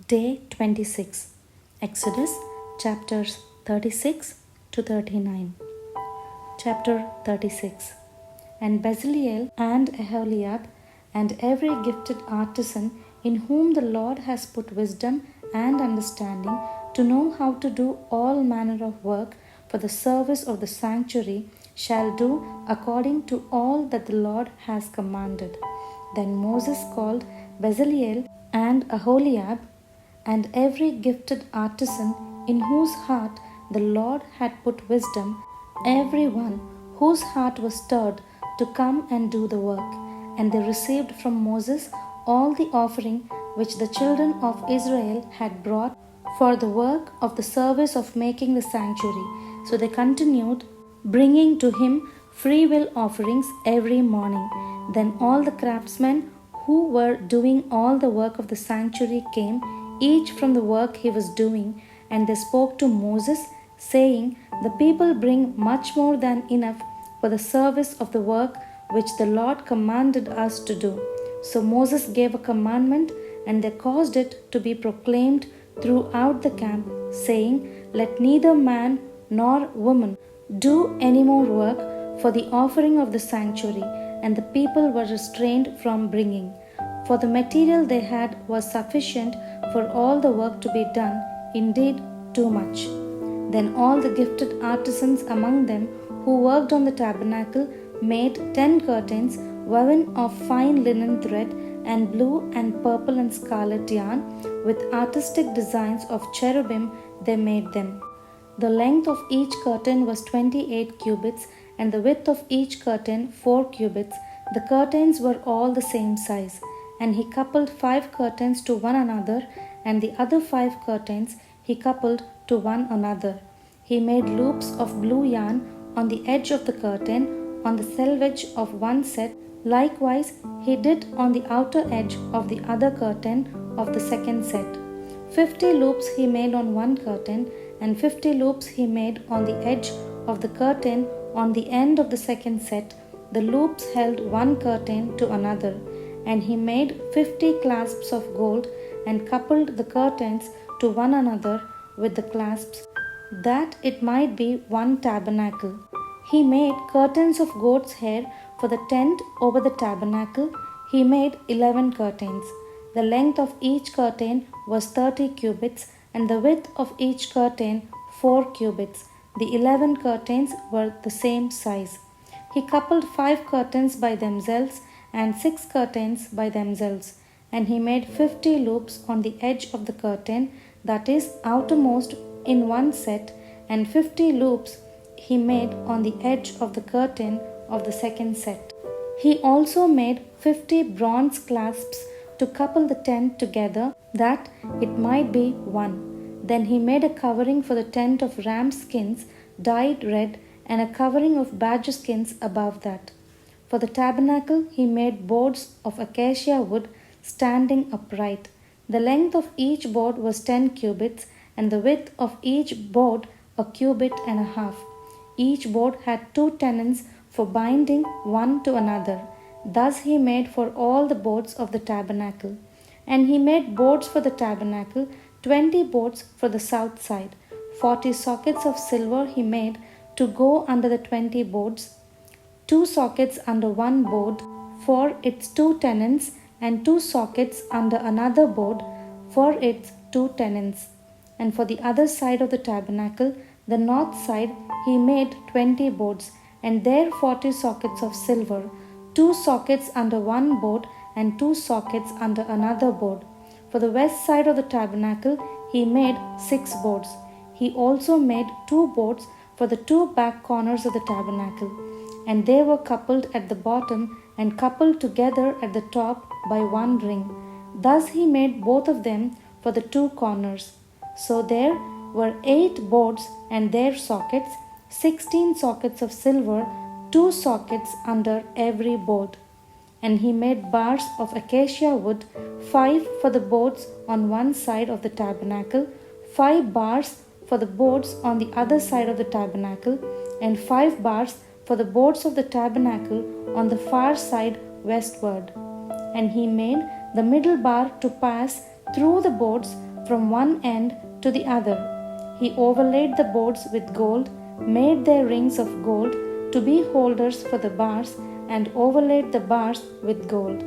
Day 26, Exodus chapters 36 to 39. Chapter 36. And Bezaleel and Aholiab and every gifted artisan in whom the Lord has put wisdom and understanding to know how to do all manner of work for the service of the sanctuary shall do according to all that the Lord has commanded. Then Moses called Bezaleel and Aholiab and every gifted artisan in whose heart the Lord had put wisdom, every one whose heart was stirred to come and do the work. And they received from Moses all the offering which the children of Israel had brought for the work of the service of making the sanctuary. So they continued bringing to him free will offerings every morning. Then all the craftsmen who were doing all the work of the sanctuary came, each from the work he was doing, and they spoke to Moses, saying, The people bring much more than enough for the service of the work which the Lord commanded us to do. So Moses gave a commandment, and they caused it to be proclaimed throughout the camp, saying, Let neither man nor woman do any more work for the offering of the sanctuary. And the people were restrained from bringing, for the material they had was sufficient for all the work to be done, indeed too much. Then all the gifted artisans among them who worked on the tabernacle made 10 curtains woven of fine linen thread and blue and purple and scarlet yarn. With artistic designs of cherubim they made them. The length of each curtain was 28 cubits, and the width of each curtain 4 cubits. The curtains were all the same size. And he coupled 5 curtains to one another, and the other 5 curtains he coupled to one another. He made loops of blue yarn on the edge of the curtain, on the selvage of one set. Likewise, he did on the outer edge of the other curtain of the second set. 50 loops he made on one curtain, and 50 loops he made on the edge of the curtain on the end of the second set. The loops held one curtain to another. And he made 50 clasps of gold and coupled the curtains to one another with the clasps, that it might be one tabernacle. He made curtains of goat's hair for the tent over the tabernacle. He made 11 curtains. The length of each curtain was 30 cubits, and the width of each curtain 4 cubits. The 11 curtains were the same size. He coupled 5 curtains by themselves and 6 curtains by themselves. And he made 50 loops on the edge of the curtain, that is outermost in one set, and 50 loops he made on the edge of the curtain of the second set. He also made 50 bronze clasps to couple the tent together, that it might be one. Then he made a covering for the tent of ram skins dyed red, and a covering of badger skins above that. For the tabernacle he made boards of acacia wood standing upright. The length of each board was 10 cubits, and the width of each board a cubit and a half. Each board had 2 tenons for binding one to another. Thus he made for all the boards of the tabernacle. And he made boards for the tabernacle, 20 boards for the south side. 40 sockets of silver he made to go under the 20 boards, 2 sockets under one board for its 2 tenons, and 2 sockets under another board for its 2 tenons. And for the other side of the tabernacle, the north side, he made 20 boards, and there 40 sockets of silver, 2 sockets under one board and 2 sockets under another board. For the west side of the tabernacle, he made 6 boards. He also made 2 boards for the 2 back corners of the tabernacle, and they were coupled at the bottom and coupled together at the top by one ring. Thus he made both of them for the 2 corners. So there were 8 boards and their sockets, 16 sockets of silver, 2 sockets under every board. And he made bars of acacia wood, 5 for the boards on one side of the tabernacle, 5 bars for the boards on the other side of the tabernacle, and 5 bars for the boards of the tabernacle on the far side westward. And he made the middle bar to pass through the boards from one end to the other. He overlaid the boards with gold, made their rings of gold to be holders for the bars, and overlaid the bars with gold.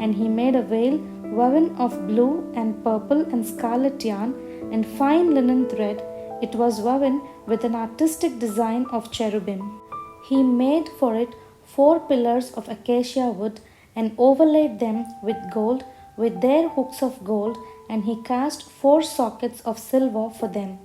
And he made a veil woven of blue and purple and scarlet yarn and fine linen thread. It was woven with an artistic design of cherubim. He made for it 4 pillars of acacia wood and overlaid them with gold with their hooks of gold, and he cast 4 sockets of silver for them.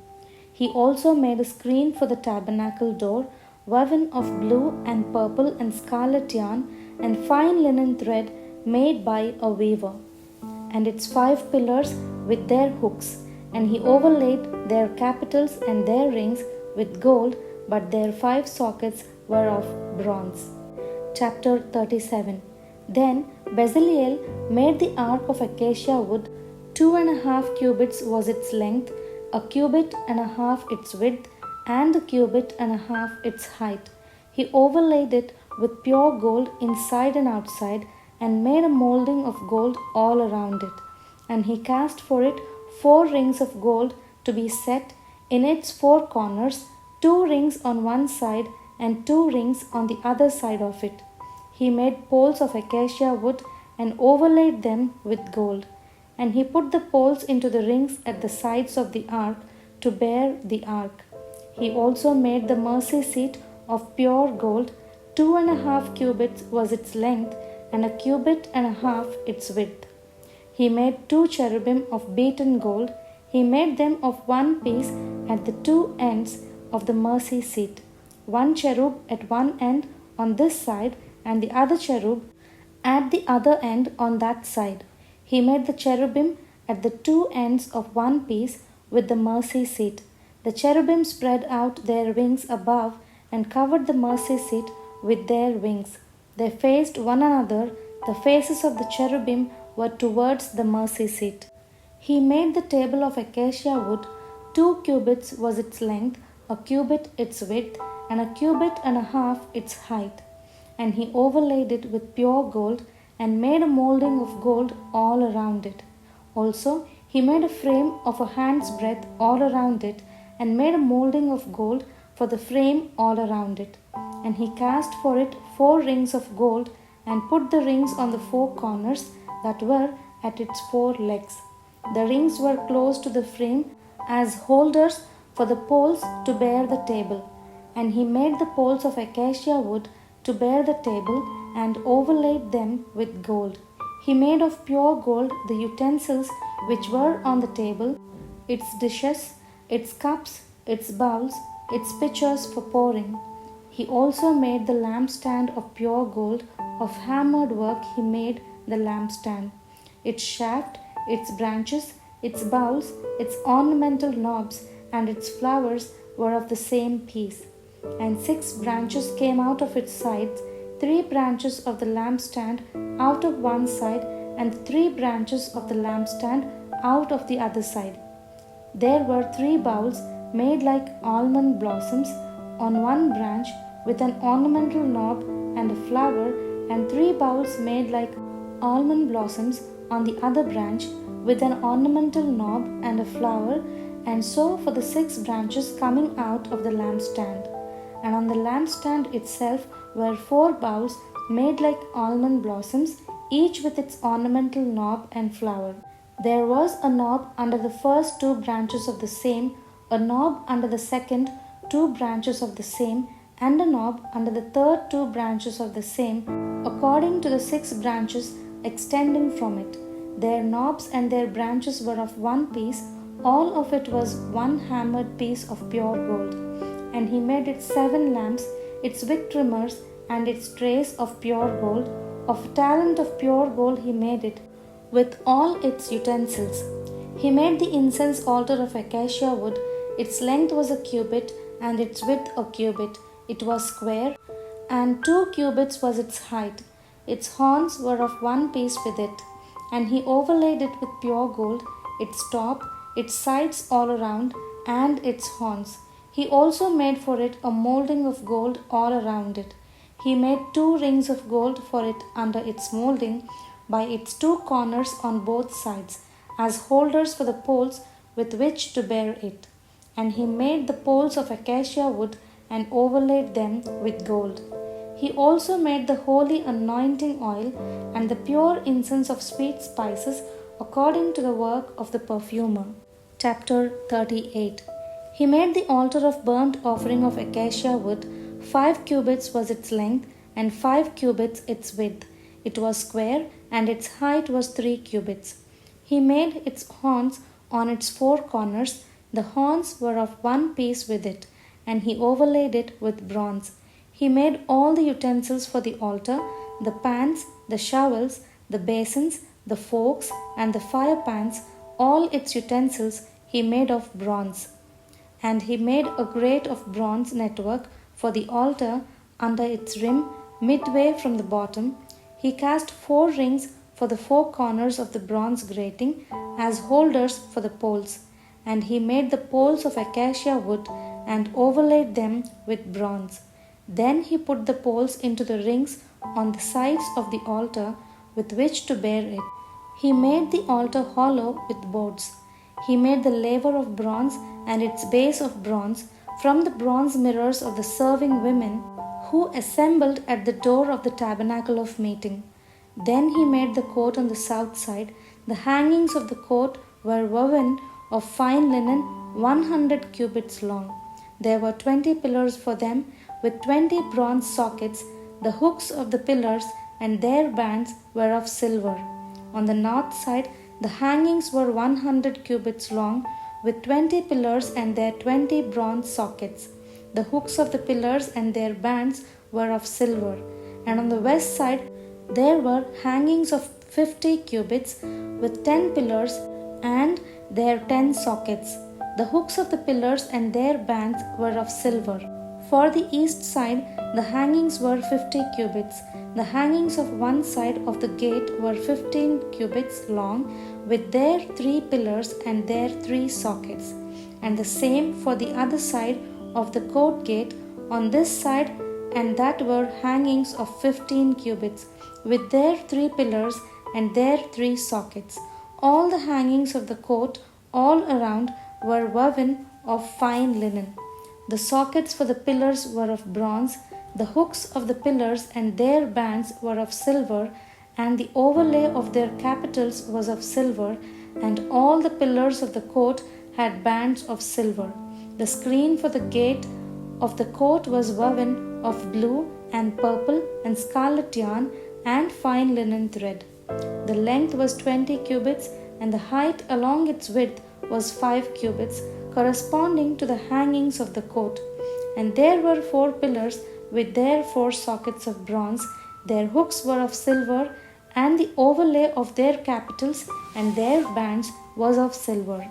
He also made a screen for the tabernacle door, woven of blue and purple and scarlet yarn and fine linen thread made by a weaver, and its 5 pillars with their hooks, and he overlaid their capitals and their rings with gold, but their 5 sockets were of bronze. Chapter 37. Then Bezaleel made the ark of acacia wood. 2.5 cubits was its length, 1.5 cubits its width, and 1.5 cubits its height. He overlaid it with pure gold inside and outside, and made a molding of gold all around it. And he cast for it 4 rings of gold to be set in its 4 corners, 2 rings on one side and 2 rings on the other side of it. He made poles of acacia wood and overlaid them with gold. And he put the poles into the rings at the sides of the ark to bear the ark. He also made the mercy seat of pure gold. 2.5 cubits was its length, and 1.5 cubits its width. He made 2 cherubim of beaten gold. He made them of one piece at the 2 ends of the mercy seat, 1 cherub at one end on this side, and the other cherub at the other end on that side. He made the cherubim at the 2 ends of one piece with the mercy seat. The cherubim spread out their wings above and covered the mercy seat with their wings. They faced one another. The faces of the cherubim were towards the mercy seat. He made the table of acacia wood. 2 cubits was its length, 1 cubit its width, and 1.5 cubits its height. And he overlaid it with pure gold, and made a molding of gold all around it. Also he made a frame of a hand's breadth all around it, and made a molding of gold for the frame all around it. And he cast for it 4 rings of gold, and put the rings on the 4 corners that were at its 4 legs. The rings were close to the frame as holders for the poles to bear the table. And he made the poles of acacia wood to bear the table, and overlaid them with gold. He made of pure gold the utensils which were on the table, its dishes, its cups, its bowls, its pitchers for pouring. He also made the lampstand of pure gold. Of hammered work he made the lampstand. Its shaft, its branches, its bowls, its ornamental knobs, and its flowers were of the same piece. And 6 branches came out of its sides, 3 branches of the lampstand out of one side, and 3 branches of the lampstand out of the other side. There were 3 bowls made like almond blossoms on one branch, with an ornamental knob and a flower, and 3 bowls made like almond blossoms on the other branch, with an ornamental knob and a flower, and so for the 6 branches coming out of the lampstand. And on the lampstand itself were 4 bowls made like almond blossoms, each with its ornamental knob and flower. There was a knob under the first 2 branches of the same, a knob under the second 2 branches of the same, and a knob under the third 2 branches of the same, according to the 6 branches extending from it. Their knobs and their branches were of one piece, all of it was one hammered piece of pure gold. And he made it 7 lamps, its wick trimmers, and its trays of pure gold. Of a talent of pure gold he made it, with all its utensils. He made the incense altar of acacia wood. Its length was 1 cubit, and its width 1 cubit. It was square, and 2 cubits was its height. Its horns were of one piece with it. And he overlaid it with pure gold, its top, its sides all around, and its horns. He also made for it a molding of gold all around it. He made 2 rings of gold for it under its molding, by its 2 corners on both sides, as holders for the poles with which to bear it. And he made the poles of acacia wood and overlaid them with gold. He also made the holy anointing oil and the pure incense of sweet spices according to the work of the perfumer. Chapter 38. He made the altar of burnt offering of acacia wood. 5 cubits was its length, and 5 cubits its width. It was square, and its height was 3 cubits. He made its horns on its 4 corners. The horns were of one piece with it, and he overlaid it with bronze. He made all the utensils for the altar, the pans, the shovels, the basins, the forks, and the fire pans, all its utensils he made of bronze. And he made a grate of bronze network for the altar under its rim, midway from the bottom. He cast 4 rings for the 4 corners of the bronze grating as holders for the poles. And he made the poles of acacia wood and overlaid them with bronze. Then he put the poles into the rings on the sides of the altar with which to bear it. He made the altar hollow with boards. He made the laver of bronze and its base of bronze from the bronze mirrors of the serving women who assembled at the door of the tabernacle of meeting. Then he made the court on the south side. The hangings of the court were woven of fine linen 100 cubits long. There were 20 pillars for them, with 20 bronze sockets. The hooks of the pillars and their bands were of silver. On the north side, the hangings were 100 cubits long, with 20 pillars and their 20 bronze sockets. The hooks of the pillars and their bands were of silver. And on the west side, there were hangings of 50 cubits, with 10 pillars and their 10 sockets. The hooks of the pillars and their bands were of silver. For the east side, the hangings were 50 cubits. The hangings of one side of the gate were 15 cubits long, with their 3 pillars and their 3 sockets. And the same for the other side of the court gate on this side, and that were hangings of 15 cubits, with their 3 pillars and their 3 sockets. All the hangings of the court all around were woven of fine linen. The sockets for the pillars were of bronze. The hooks of the pillars and their bands were of silver, and the overlay of their capitals was of silver, and all the pillars of the court had bands of silver. The screen for the gate of the court was woven of blue and purple and scarlet yarn and fine linen thread. The length was 20 cubits, and the height along its width was 5 cubits, corresponding to the hangings of the court. And there were 4 pillars with their 4 sockets of bronze. Their hooks were of silver, and the overlay of their capitals and their bands was of silver.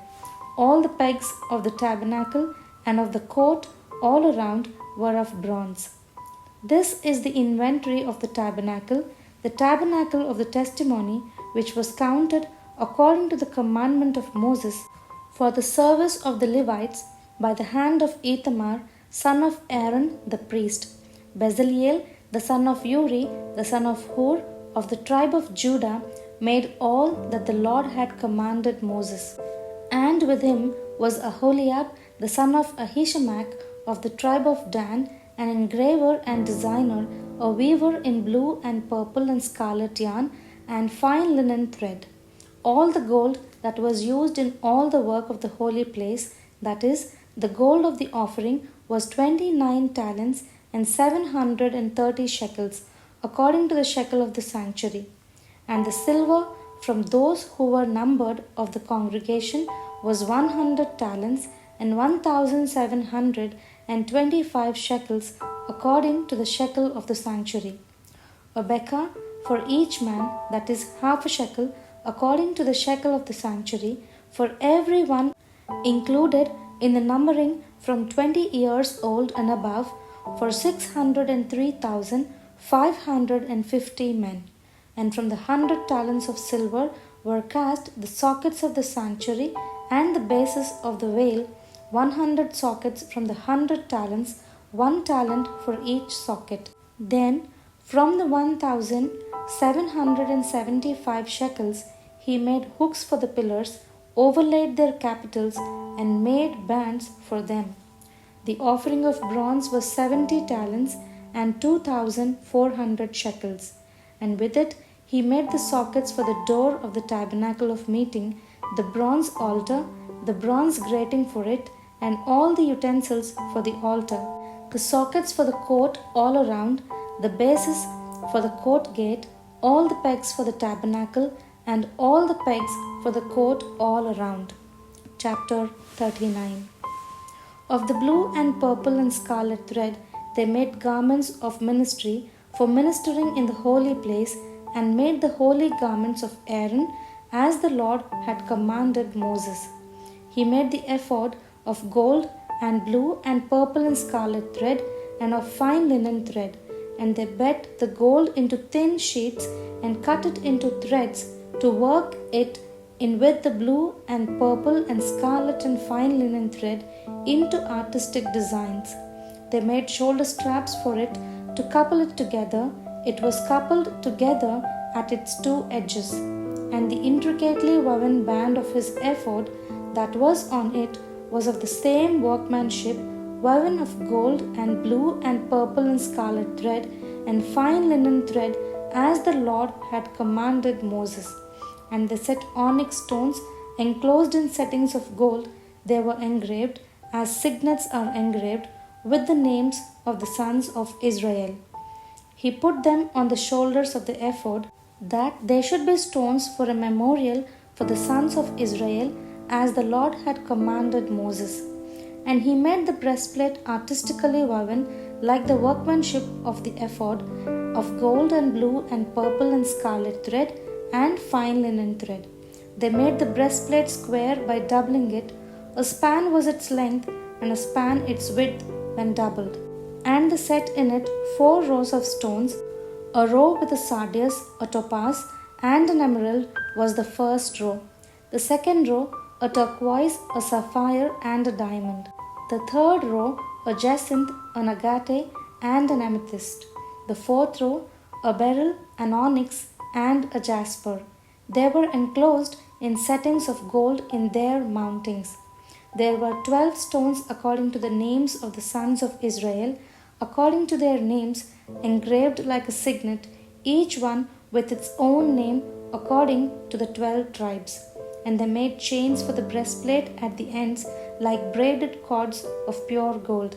All the pegs of the tabernacle and of the court all around were of bronze. This is the inventory of the tabernacle of the testimony, which was counted according to the commandment of Moses for the service of the Levites by the hand of Ithamar, son of Aaron the priest. Bezaleel, the son of Uri, the son of Hur, of the tribe of Judah, made all that the Lord had commanded Moses. And with him was Aholiab, the son of Ahishamach, of the tribe of Dan, an engraver and designer, a weaver in blue and purple and scarlet yarn and fine linen thread. All the gold that was used in all the work of the holy place, that is, the gold of the offering, was 29 talents and 730 shekels, according to the shekel of the sanctuary. And the silver from those who were numbered of the congregation was 100 talents and 1,725 shekels, according to the shekel of the sanctuary. A bekah for each man, that is half a shekel, according to the shekel of the sanctuary, for every one included in the numbering from 20 years old and above, for 603,550 men. And from the 100 talents of silver were cast the sockets of the sanctuary and the bases of the veil, 100 sockets from the 100 talents, 1 talent for each socket. Then from the 1,775 shekels he made hooks for the pillars, overlaid their capitals, and made bands for them. The offering of bronze was 70 talents and 2,400 shekels. And with it he made the sockets for the door of the tabernacle of meeting, the bronze altar, the bronze grating for it, and all the utensils for the altar, the sockets for the court all around, the bases for the court gate, all the pegs for the tabernacle, and all the pegs for the court all around. Chapter 39. Of the blue and purple and scarlet thread they made garments of ministry for ministering in the holy place, and made the holy garments of Aaron as the Lord had commanded Moses. He made the ephod of gold and blue and purple and scarlet thread and of fine linen thread, and they bet the gold into thin sheets and cut it into threads to work it in with the blue and purple and scarlet and fine linen thread into artistic designs. They made shoulder straps for it to couple it together. It was coupled together at its two edges, and the intricately woven band of his ephod that was on it was of the same workmanship, woven of gold and blue and purple and scarlet thread and fine linen thread, as the Lord had commanded Moses. And they set onyx stones enclosed in settings of gold. They were engraved, as signets are engraved, with the names of the sons of Israel. He put them on the shoulders of the ephod, that they should be stones for a memorial for the sons of Israel, as the Lord had commanded Moses. And he made the breastplate artistically woven like the workmanship of the ephod, of gold and blue and purple and scarlet thread and fine linen thread. They made the breastplate square by doubling it. A span was its length, and a span its width when doubled. And they set in it 4 rows of stones. A row with a sardius, a topaz, and an emerald was the first row. The second row, a turquoise, a sapphire, and a diamond. The third row, a jacinth, an agate, and an amethyst. The fourth row, a beryl, an onyx, and a jasper. They were enclosed in settings of gold in their mountings. There were 12 stones according to the names of the sons of Israel, according to their names, engraved like a signet, each one with its own name according to the 12 tribes. And they made chains for the breastplate at the ends like braided cords of pure gold.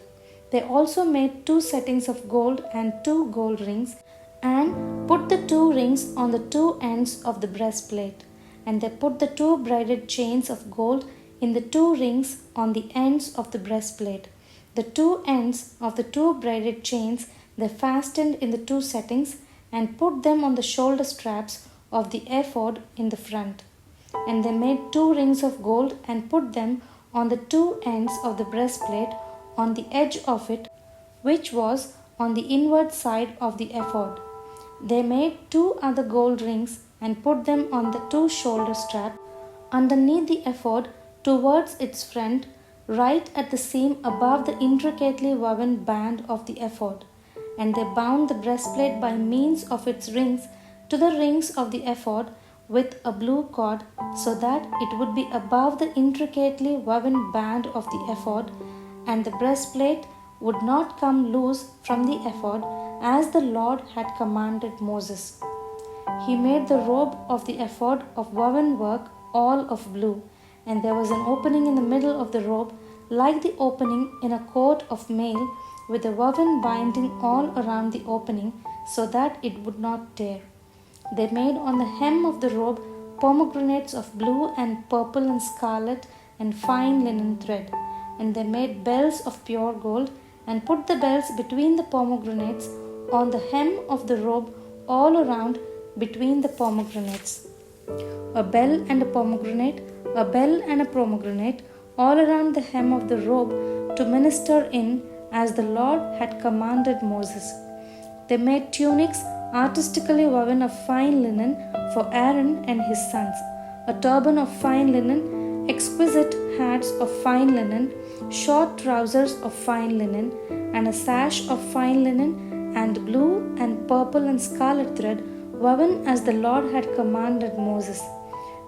They also made 2 settings of gold and 2 gold rings, and put the 2 rings on the 2 ends of the breastplate. And they put the 2 braided chains of gold in the 2 rings on the ends of the breastplate. The 2 ends of the 2 braided chains they fastened in the 2 settings, and put them on the shoulder straps of the ephod in the front. And they made 2 rings of gold and put them on the 2 ends of the breastplate on the edge of it, which was on the inward side of the ephod. They made 2 other gold rings and put them on the 2 shoulder straps underneath the ephod towards its front, right at the seam above the intricately woven band of the ephod. And they bound the breastplate by means of its rings to the rings of the ephod with a blue cord, so that it would be above the intricately woven band of the ephod, and the breastplate would not come loose from the ephod, as the Lord had commanded Moses. He made the robe of the ephod of woven work, all of blue, and there was an opening in the middle of the robe, like the opening in a coat of mail, with a woven binding all around the opening, so that it would not tear. They made on the hem of the robe pomegranates of blue and purple and scarlet and fine linen thread. And they made bells of pure gold, and put the bells between the pomegranates on the hem of the robe all around between the pomegranates. A bell and a pomegranate, a bell and a pomegranate, all around the hem of the robe to minister in, as the Lord had commanded Moses. They made tunics artistically woven of fine linen for Aaron and his sons, a turban of fine linen, exquisite hats of fine linen, short trousers of fine linen, and a sash of fine linen, and blue and purple and scarlet thread woven as the Lord had commanded Moses.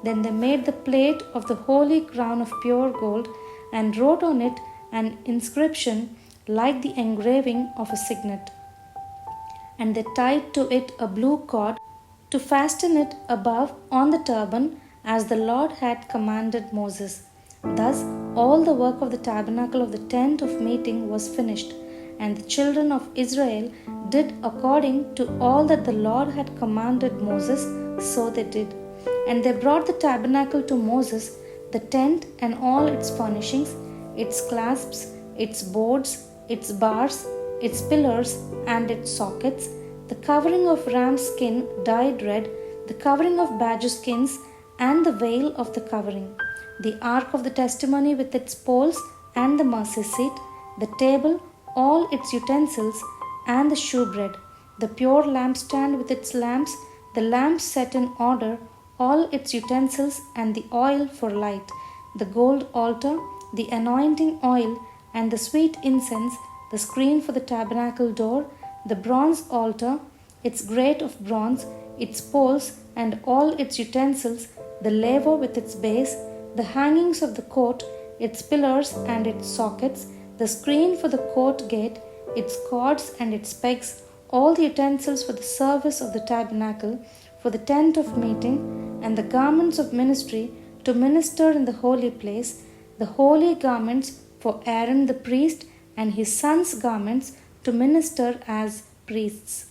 Then they made the plate of the holy crown of pure gold and wrote on it an inscription like the engraving of a signet. And they tied to it a blue cord to fasten it above on the turban as the Lord had commanded Moses. Thus all the work of the tabernacle of the tent of meeting was finished, and the children of Israel did according to all that the Lord had commanded Moses, so they did. And they brought the tabernacle to Moses, the tent and all its furnishings, its clasps, its boards, its bars, its pillars and its sockets, the covering of ram's skin dyed red, the covering of badger skins, and the veil of the covering, the ark of the testimony with its poles and the mercy seat, the table, all its utensils, and the shewbread, the pure lampstand with its lamps, the lamps set in order, all its utensils, and the oil for light, the gold altar, the anointing oil, and the sweet incense, the screen for the tabernacle door, the bronze altar, its grate of bronze, its poles, and all its utensils, the laver with its base, the hangings of the court, its pillars and its sockets, the screen for the court gate, its cords and its pegs, all the utensils for the service of the tabernacle, for the tent of meeting, and the garments of ministry to minister in the holy place, the holy garments for Aaron the priest, and his sons' garments to minister as priests.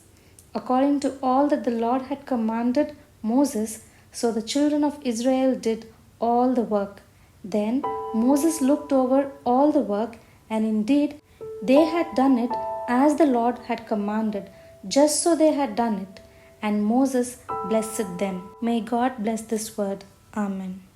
According to all that the Lord had commanded Moses, so the children of Israel did all the work. Then Moses looked over all the work, and indeed they had done it as the Lord had commanded, just so they had done it. And Moses blessed them. May God bless this word. Amen.